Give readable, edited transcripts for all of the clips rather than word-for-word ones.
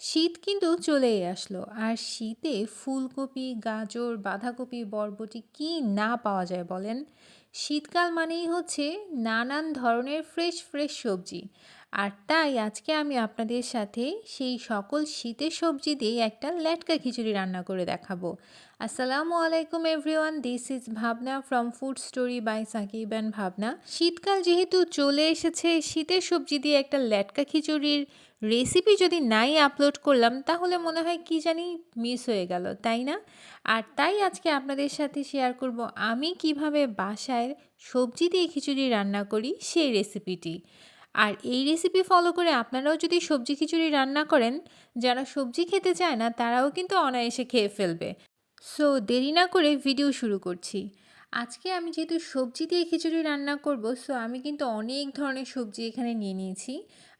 শীত কিন্তু চলেই আসলো। আর শীতে ফুলকপি, গাজর, বাঁধাকপি, বরবটি কি না পাওয়া যায় বলেন? শীতকাল মানেই হচ্ছে নানান ধরনের ফ্রেশ সবজি। আর তাই আজকে আমি আপনাদের সাথে সেই সকল শীতের সবজি দিয়ে একটা লেটকা খিচুড়ি রান্না করে দেখাবো। আসসালামু আলাইকুম everyone, this is Bhabna from food story by Sakib and Bhabna. শীতকাল যেহেতু চলে এসেছে, শীতের সবজি দিয়ে একটা লেটকা খিচুড়ির রেসিপি যদি নাই আপলোড করলাম তাহলে মনে হয় কি জানি মিস হয়ে গেল, তাই না? আর তাই আজকে আপনাদের সাথে শেয়ার করব আমি কিভাবে বাসায় সবজি দিয়ে খিচুড়ি রান্না করি সেই রেসিপিটি। আর এই রেসিপি ফলো করে আপনারাও যদি সবজি খিচুড়ি রান্না করেন, যারা সবজি খেতে চায় না তারাও কিন্তু অনায়াসে খেয়ে ফেলবে। সো দেরি না করে ভিডিও শুরু করছি। আজকে আমি যেহেতু সবজি দিয়ে খিচুড়ি রান্না করব, সো আমি কিন্তু অনেক ধরনের সবজি এখানে নিয়ে নিয়েছি।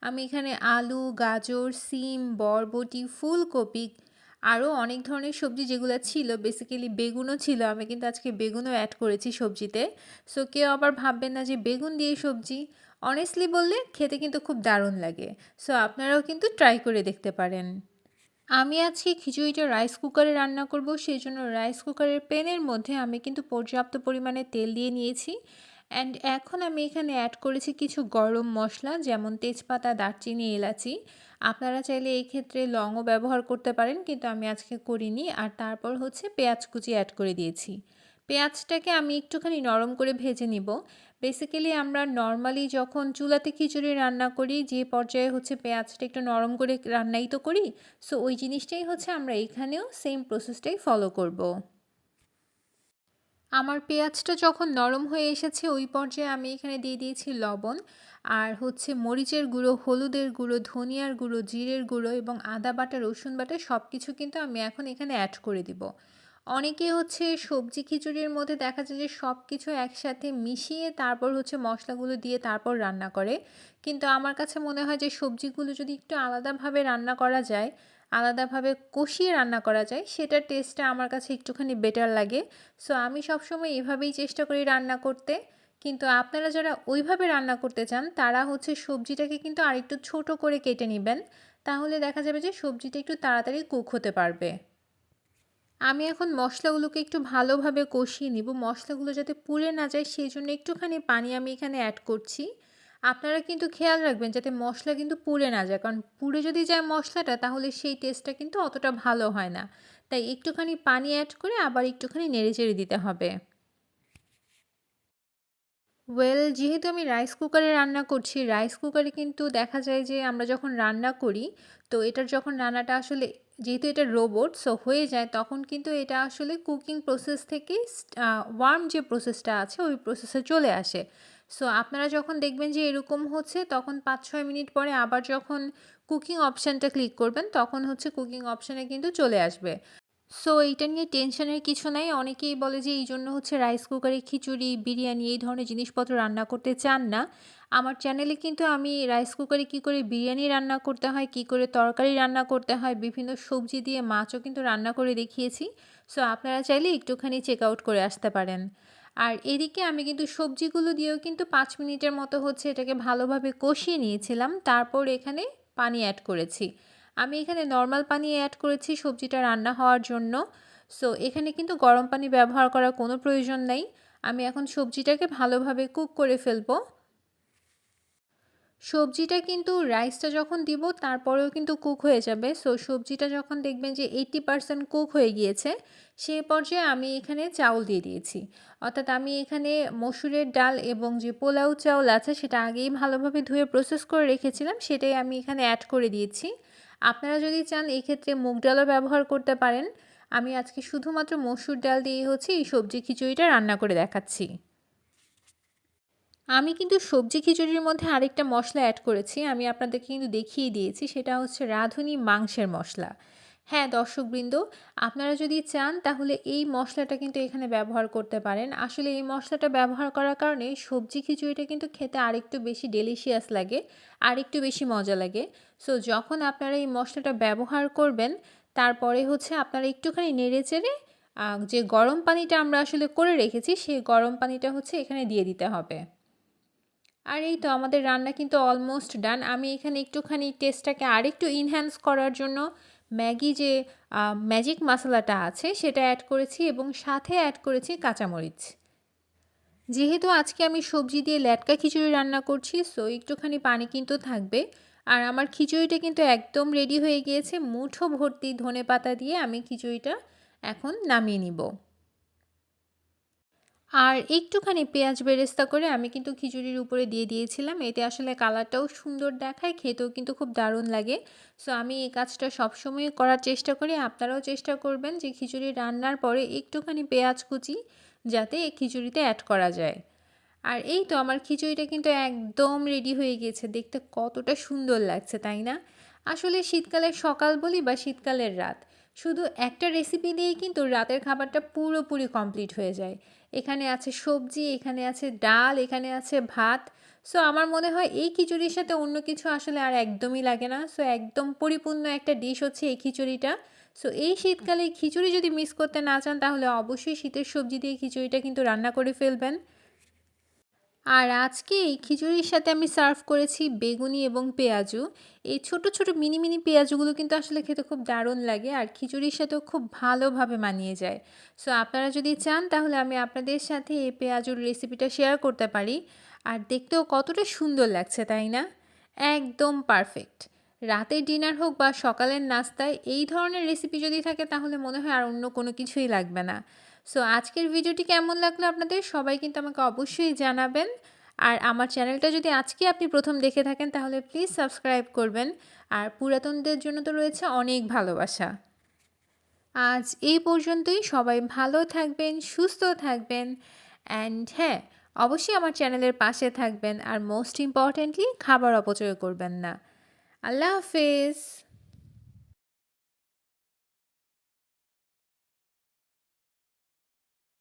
আমি এখানে আলু, গাজর, সিম, বরবটি, ফুলকপি, আরও অনেক ধরনের সবজি যেগুলো ছিল, বেসিক্যালি বেগুনও ছিল, আমি কিন্তু আজকে বেগুনও অ্যাড করেছি সবজিতে। সো কেউ আবার ভাববেন না যে বেগুন দিয়ে সবজি। অনেস্টলি বললে খেতে কিন্তু খুব দারুণ লাগে। সো আপনারাও কিন্তু ট্রাই করে দেখতে পারেন। আমি আজকে খিচুড়িটা রাইস কুকারে রান্না করব, সেই জন্য রাইস কুকারের প্যানের মধ্যে আমি কিন্তু পর্যাপ্ত পরিমাণে তেল দিয়ে নিয়েছি। অ্যান্ড এখন আমি এখানে অ্যাড করেছি কিছু গরম মশলা, যেমন তেজপাতা, দারচিনি, এলাচি। আপনারা চাইলে এই ক্ষেত্রে লংও ব্যবহার করতে পারেন, কিন্তু আমি আজকে করিনি। আর তারপর হচ্ছে পেঁয়াজ কুচি অ্যাড করে দিয়েছি। পেঁয়াজটাকে আমি একটুখানি নরম করে ভেজে নিব। বেসিক্যালি আমরা নর্মালি যখন চুলাতে খিচুড়ি রান্না করি, যে পর্যায়ে হচ্ছে পেঁয়াজটা একটু নরম করে রান্নাই তো করি। সো ওই জিনিসটাই হচ্ছে আমরা এখানেও সেম প্রসেসটাই ফলো করব। আমার পেঁয়াজটা যখন নরম হয়ে এসেছে ওই পর্যায়ে আমি এখানে দিয়ে দিয়েছি লবণ, আর হচ্ছে মরিচের গুঁড়ো, হলুদের গুঁড়ো, ধনিয়ার গুঁড়ো, জিরের গুঁড়ো এবং আদা বাটা, রসুন বাটা সব কিছু কিন্তু আমি এখন এখানে অ্যাড করে দিব। অনেকে হচ্ছে সবজি খিচুড়ির মধ্যে দেখা যায় যে সব কিছু একসাথে মিশিয়ে তারপর হচ্ছে মশলাগুলো দিয়ে তারপর রান্না করে, কিন্তু আমার কাছে মনে হয় যে সবজিগুলো যদি একটু আলাদাভাবে রান্না করা যায়, আলাদাভাবে কষিয়ে রান্না করা যায়, সেটার টেস্টটা আমার কাছে একটুখানি বেটার লাগে। সো আমি সবসময় এভাবেই চেষ্টা করি রান্না করতে। কিন্তু আপনারা যারা ওইভাবে রান্না করতে চান তারা হচ্ছে সবজিটাকে কিন্তু আরেকটু ছোট করে কেটে নেবেন, তাহলে দেখা যাবে যে সবজিটা একটু তাড়াতাড়ি কুক হতে পারবে। আমি এখন মশলাগুলোকে একটু ভালোভাবে কষিয়ে নিব, মশলাগুলো যাতে পুড়ে না যায় সেই জন্য একটুখানি পানি আমি এখানে অ্যাড করছি। আপনারা কিন্তু খেয়াল রাখবেন যাতে মশলা কিন্তু পুড়ে না যায়, কারণ পুড়ে যদি যায় মশলাটা তাহলে সেই টেস্টটা কিন্তু অতটা ভালো হয় না। তাই একটুখানি পানি অ্যাড করে আবার একটুখানি নেড়েচেড়ে দিতে হবে। যেহেতু আমি রাইস কুকারে রান্না করছি, রাইস কুকারে কিন্তু দেখা যায় যে আমরা যখন রান্না করি, তো এটার যখন রান্নাটা আসলে, যেহেতু এটা রোবট, সো হয়ে যায়, তখন কিন্তু এটা আসলে কুকিং প্রসেস থেকে ওয়ার্ম যে প্রসেসটা আছে ওই প্রসেসে চলে আসে। সো আপনারা যখন দেখবেন যে এরকম হচ্ছে, তখন 5-6 মিনিট পরে আবার যখন কুকিং অপশানটা ক্লিক করবেন তখন হচ্ছে কুকিং অপশানে কিন্তু চলে আসবে। সো এইটা নিয়ে টেনশনের কিছু নাই। অনেকেই বলে যে এইজন্য হচ্ছে রাইস কুকারে খিচুড়ি, বিরিয়ানি এই ধরনের জিনিসপত্র রান্না করতে চান না। আমার চ্যানেলে কিন্তু আমি রাইস কুকারে কী করে বিরিয়ানি রান্না করতে হয়, কী করে তরকারি রান্না করতে হয়, বিভিন্ন সবজি দিয়ে মাছও কিন্তু রান্না করে দেখিয়েছি। সো আপনারা চাইলে একটুখানি চেক আউট করে আসতে পারেন। আর এদিকে আমি কিন্তু সবজিগুলো দিয়েও কিন্তু 5 মিনিটের মতো হচ্ছে এটাকে ভালোভাবে কষিয়ে নিয়েছিলাম। তারপর এখানে পানি অ্যাড করেছি। আমি এখানে নর্মাল পানি অ্যাড করেছি সবজিটা রান্না হওয়ার জন্য। সো এখানে কিন্তু গরম পানি ব্যবহার করার কোনো প্রয়োজন নাই। আমি এখন সবজিটাকে ভালোভাবে কুক করে ফেলবো। সবজিটা কিন্তু রাইসটা যখন দিব তারপরেও কিন্তু কুক হয়ে যাবে। সো সবজিটা যখন দেখবেন যে 80% কুক হয়ে গিয়েছে, সেই পর্যায়ে আমি এখানে চাউল দিয়ে দিয়েছি। অর্থাৎ আমি এখানে মসুরের ডাল এবং যে পোলাও চাউল আছে সেটা আগেই ভালোভাবে ধুয়ে প্রসেস করে রেখেছিলাম, সেটাই আমি এখানে অ্যাড করে দিয়েছি। আপনারা যদি চান এক্ষেত্রে মুগ ডালও ব্যবহার করতে পারেন। আমি আজকে শুধুমাত্র মসুর ডাল দিয়ে হচ্ছে এই সবজি খিচুড়িটা রান্না করে দেখাচ্ছি। আমি কিন্তু সবজি খিচুড়ির মধ্যে আরেকটা মশলা অ্যাড করেছি। আমি আপনাদেরকে কিন্তু দেখিয়ে দিয়েছি। সেটা হচ্ছে রাঁধুনি মাংসের মশলা। হ্যাঁ, দর্শকবৃন্দ, আপনারা যদি চান তাহলে এই মশলাটা কিন্তু এখানে ব্যবহার করতে পারেন। আসলে এই মশলাটা ব্যবহার করার কারণে সবজি খিচুড়িটা কিন্তু খেতে আরেকটু বেশি ডেলিশিয়াস লাগে, আরেকটু বেশি মজা লাগে। সো যখন আপনারা এই মশলাটা ব্যবহার করবেন, তারপরে হচ্ছে আপনারা একটুখানি নেড়েচেড়ে যে গরম পানিটা আমরা আসলে করে রেখেছি, সেই গরম পানিটা হচ্ছে এখানে দিয়ে দিতে হবে। আর এই তো আমাদের রান্না কিন্তু অলমোস্ট ডান। আমি এখানে একটুখানি টেস্টটাকে আরেকটু এনহ্যান্স করার জন্য ম্যাগি যে ম্যাজিক মশলাটা আছে সেটা অ্যাড করেছি এবং সাথে অ্যাড করেছি কাঁচামরিচ। যেহেতু আজকে আমি সবজি দিয়ে ল্যাটকা খিচুড়ি রান্না করছি, সো একটুখানি পানি কিন্তু থাকবে। আর আমার খিচুড়িটা কিন্তু একদম রেডি হয়ে গিয়েছে। মুঠো ভর্তি ধনেপাতা দিয়ে আমি খিচুড়িটা এখন নামিয়ে নিব। আর একটুখানি পেঁয়াজ বেরেস্তা করে আমি কিন্তু খিচুড়ির উপরে দিয়ে দিয়েছিলাম। এতে আসলে কালারটাও সুন্দর দেখায়, খেতেও কিন্তু খুব দারুণ লাগে। সো আমি এই কাজটা সবসময় করার চেষ্টা করি। আপনারাও চেষ্টা করবেন যে খিচুড়ি রান্নার পরে একটুখানি পেঁয়াজ কুচি যাতে এই খিচুড়িতে অ্যাড করা যায়। আর এই তো আমার খিচুড়িটা কিন্তু একদম রেডি হয়ে গিয়েছে। দেখতে কতটা সুন্দর লাগছে, তাই না? আসলে শীতকালের সকাল বলি বা শীতকালের রাত, শুধু একটা রেসিপি দিয়েই কিন্তু রাতের খাবারটা পুরোপুরি কমপ্লিট হয়ে যায়। এখানে আছে সবজি, এখানে আছে ডাল, এখানে আছে ভাত। সো আমার মনে হয় এই খিচুড়ির সাথে অন্য কিছু আসলে আর একদমই লাগে না। সো একদম পরিপূর্ণ একটা ডিশ হচ্ছে এই খিচুড়িটা। সো এই শীতকালে খিচুড়ি যদি মিস করতে না চান তাহলে অবশ্যই শীতের সবজি দিয়ে খিচুড়িটা কিন্তু রান্না করে ফেলবেন। আর আজকে এই খিচুড়ির সাথে আমি সার্ভ করেছি বেগুনি এবং পেঁয়াজু। এই ছোট, ছোট মিনি, মিনি পেঁয়াজুগুলো কিন্তু আসলে খেতে খুব দারুণ লাগে আর খিচুড়ির সাথেও খুব ভালোভাবে মানিয়ে যায়। সো আপনারা যদি চান তাহলে আমি আপনাদের সাথে এই পেঁয়াজুর রেসিপিটা শেয়ার করতে পারি। আর দেখতেও কতটা সুন্দর লাগছে, তাই না? একদম পারফেক্ট। রাতের ডিনার হোক বা সকালের নাস্তায় এই ধরনের রেসিপি যদি থাকে তাহলে মনে হয় আর অন্য কোনো কিছুই লাগবে না। সো আজকের ভিডিওটি কেমন লাগলো আপনাদের সবাই কিন্তু আমাকে অবশ্যই জানাবেন। আর আমার চ্যানেলটা যদি আজকে আপনি প্রথম দেখে থাকেন তাহলে প্লিজ সাবস্ক্রাইব করবেন। আর পুরাতনদের জন্য তো রয়েছে অনেক ভালোবাসা। আজ এই পর্যন্তই। সবাই ভালো থাকবেন, সুস্থ থাকবেন অ্যান্ড হ্যাঁ, অবশ্যই আমার চ্যানেলের পাশে থাকবেন আর মোস্ট ইম্পর্ট্যান্টলি খাবার অপচয় করবেন না। আল্লাহ হাফেজ।